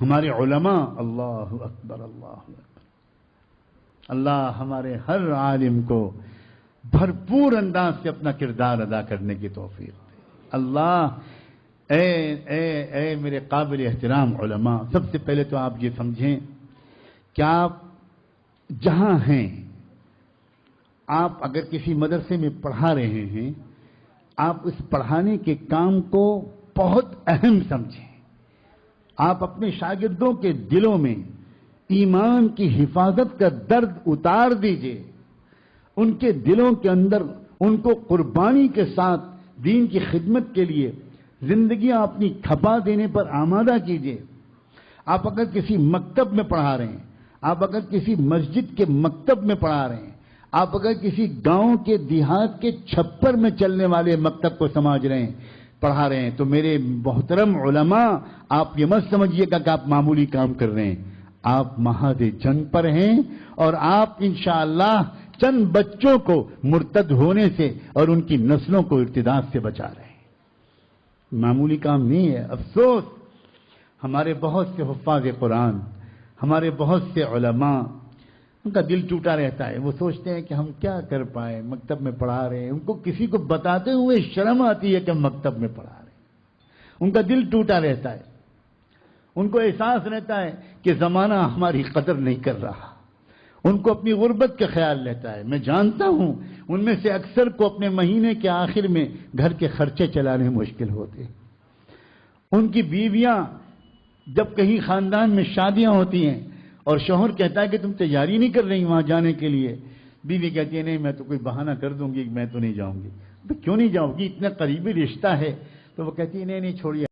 ہمارے علماء، اللہ اکبر اللہ اکبر، اللہ ہمارے ہر عالم کو بھرپور انداز سے اپنا کردار ادا کرنے کی توفیق دے۔ اللہ اے میرے قابل احترام علماء، سب سے پہلے تو آپ یہ سمجھیں کہ آپ جہاں ہیں، آپ اگر کسی مدرسے میں پڑھا رہے ہیں، آپ اس پڑھانے کے کام کو بہت اہم سمجھیں۔ آپ اپنے شاگردوں کے دلوں میں ایمان کی حفاظت کا درد اتار دیجئے، ان کے دلوں کے اندر ان کو قربانی کے ساتھ دین کی خدمت کے لیے زندگیاں اپنی کھپا دینے پر آمادہ کیجئے۔ آپ اگر کسی مکتب میں پڑھا رہے ہیں، آپ اگر کسی مسجد کے مکتب میں پڑھا رہے ہیں، آپ اگر کسی گاؤں کے دیہات کے چھپر میں چلنے والے مکتب کو سمجھ رہے ہیں، پڑھا رہے ہیں، تو میرے محترم علماء، آپ یہ مت سمجھیے گا کہ آپ معمولی کام کر رہے ہیں، آپ محاذ جنگ پر ہیں، اور آپ انشاءاللہ چند بچوں کو مرتد ہونے سے اور ان کی نسلوں کو ارتداد سے بچا رہے ہیں۔ معمولی کام نہیں ہے۔ افسوس، ہمارے بہت سے حفاظ قرآن، ہمارے بہت سے علماء، ان کا دل ٹوٹا رہتا ہے، وہ سوچتے ہیں کہ ہم کیا کر پائے، مکتب میں پڑھا رہے ہیں، ان کو کسی کو بتاتے ہوئے شرم آتی ہے کہ ہم مکتب میں پڑھا رہے ہیں، ان کا دل ٹوٹا رہتا ہے، ان کو احساس رہتا ہے کہ زمانہ ہماری قدر نہیں کر رہا، ان کو اپنی غربت کا خیال رہتا ہے۔ میں جانتا ہوں ان میں سے اکثر کو اپنے مہینے کے آخر میں گھر کے خرچے چلانے مشکل ہوتے ہیں۔ ان کی بیویاں جب کہیں خاندان میں شادیاں ہوتی ہیں اور شوہر کہتا ہے کہ تم تیاری نہیں کر رہی وہاں جانے کے لیے، بیوی کہتی ہے نہیں میں تو کوئی بہانہ کر دوں گی، میں تو نہیں جاؤں گی۔ کیوں نہیں جاؤ گی؟ اتنا قریبی رشتہ ہے۔ تو وہ کہتی ہے نہیں چھوڑیے،